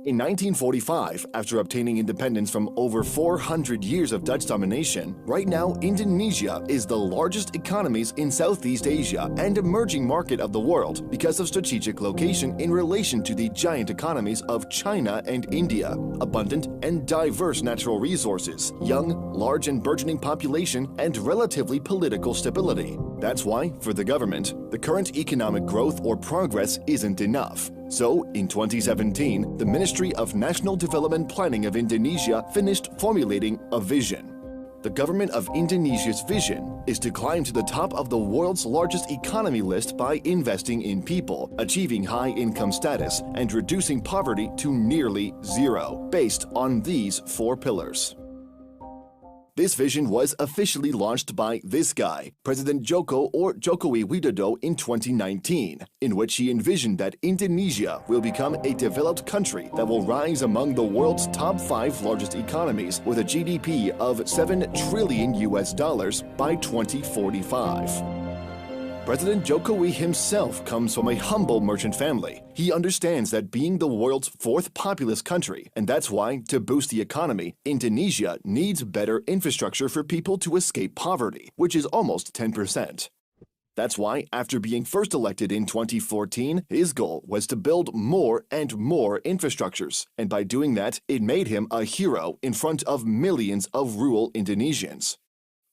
In 1945, after obtaining independence from over 400 years of Dutch domination, right now Indonesia is the largest economies in Southeast Asia and emerging market of the world because of strategic location in relation to the giant economies of China and India, abundant and diverse natural resources, young, large and burgeoning population, and relatively political stability. That's why, for the government, the current economic growth or progress isn't enough. So, in 2017, the Ministry of National Development Planning of Indonesia finished formulating a vision. The government of Indonesia's vision is to climb to the top of the world's largest economy list by investing in people, achieving high income status, and reducing poverty to nearly zero, based on these 4 pillars. This vision was officially launched by this guy, President Joko or Jokowi Widodo, in 2019, in which he envisioned that Indonesia will become a developed country that will rise among the world's top 5 largest economies with a GDP of $7 trillion by 2045. President Jokowi himself comes from a humble merchant family. He understands that being the world's 4th populous country, and that's why, to boost the economy, Indonesia needs better infrastructure for people to escape poverty, which is almost 10%. That's why, after being first elected in 2014, his goal was to build more and more infrastructures, and by doing that, it made him a hero in front of millions of rural Indonesians.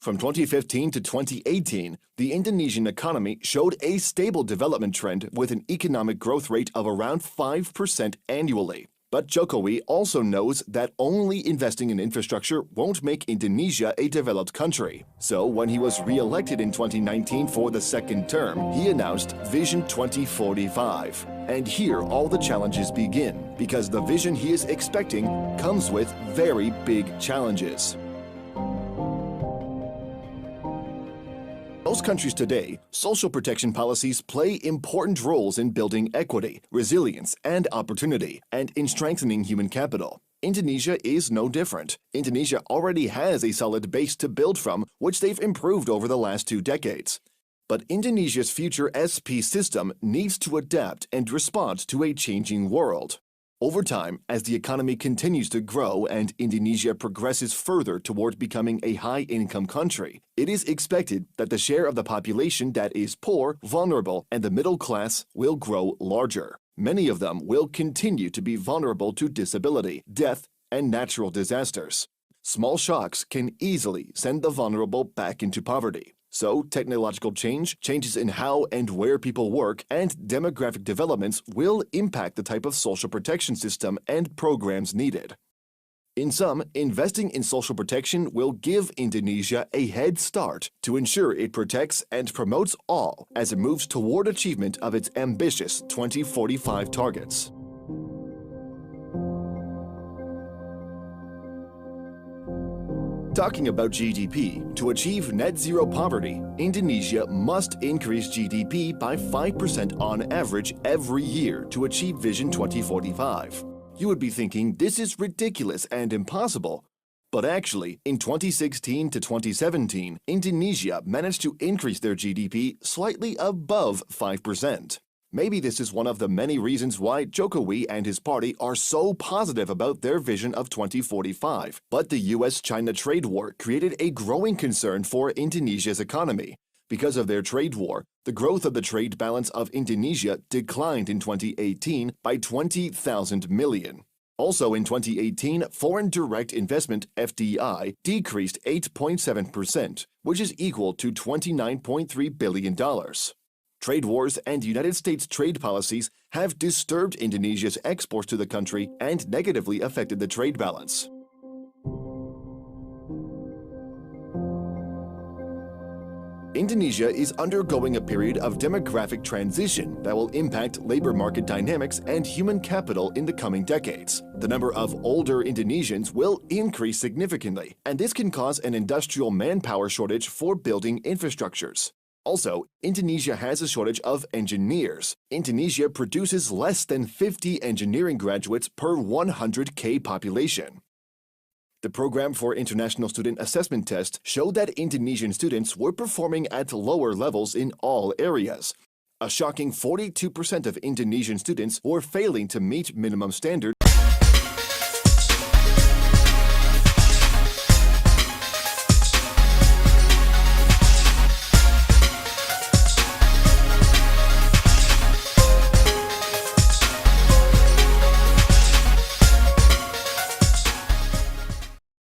From 2015 to 2018, the Indonesian economy showed a stable development trend with an economic growth rate of around 5% annually. But Jokowi also knows that only investing in infrastructure won't make Indonesia a developed country. So when he was re-elected in 2019 for the 2nd term, he announced Vision 2045. And here all the challenges begin, because the vision he is expecting comes with very big challenges. Most countries today, social protection policies play important roles in building equity, resilience, and opportunity, and in strengthening human capital. Indonesia is no different. Indonesia already has a solid base to build from, which they've improved over the last 2 decades. But Indonesia's future SP system needs to adapt and respond to a changing world. Over time, as the economy continues to grow and Indonesia progresses further toward becoming a high-income country, it is expected that the share of the population that is poor, vulnerable, and the middle class will grow larger. Many of them will continue to be vulnerable to disability, death, and natural disasters. Small shocks can easily send the vulnerable back into poverty. So, technological change, changes in how and where people work, and demographic developments will impact the type of social protection system and programs needed. In sum, investing in social protection will give Indonesia a head start to ensure it protects and promotes all as it moves toward achievement of its ambitious 2045 targets. Talking about GDP, to achieve net zero poverty, Indonesia must increase GDP by 5% on average every year to achieve Vision 2045. You would be thinking this is ridiculous and impossible. But actually, in 2016 to 2017, Indonesia managed to increase their GDP slightly above 5%. Maybe this is one of the many reasons why Jokowi and his party are so positive about their vision of 2045. But the US-China trade war created a growing concern for Indonesia's economy. Because of their trade war, the growth of the trade balance of Indonesia declined in 2018 by 20,000 million. Also in 2018, foreign direct investment (FDI) decreased 8.7%, which is equal to $29.3 billion. Trade wars and United States trade policies have disturbed Indonesia's exports to the country and negatively affected the trade balance. Indonesia is undergoing a period of demographic transition that will impact labor market dynamics and human capital in the coming decades. The number of older Indonesians will increase significantly, and this can cause an industrial manpower shortage for building infrastructures. Also, Indonesia has a shortage of engineers. Indonesia produces less than 50 engineering graduates per 100K population. The Program for International Student Assessment Test showed that Indonesian students were performing at lower levels in all areas. A shocking 42% of Indonesian students were failing to meet minimum standards.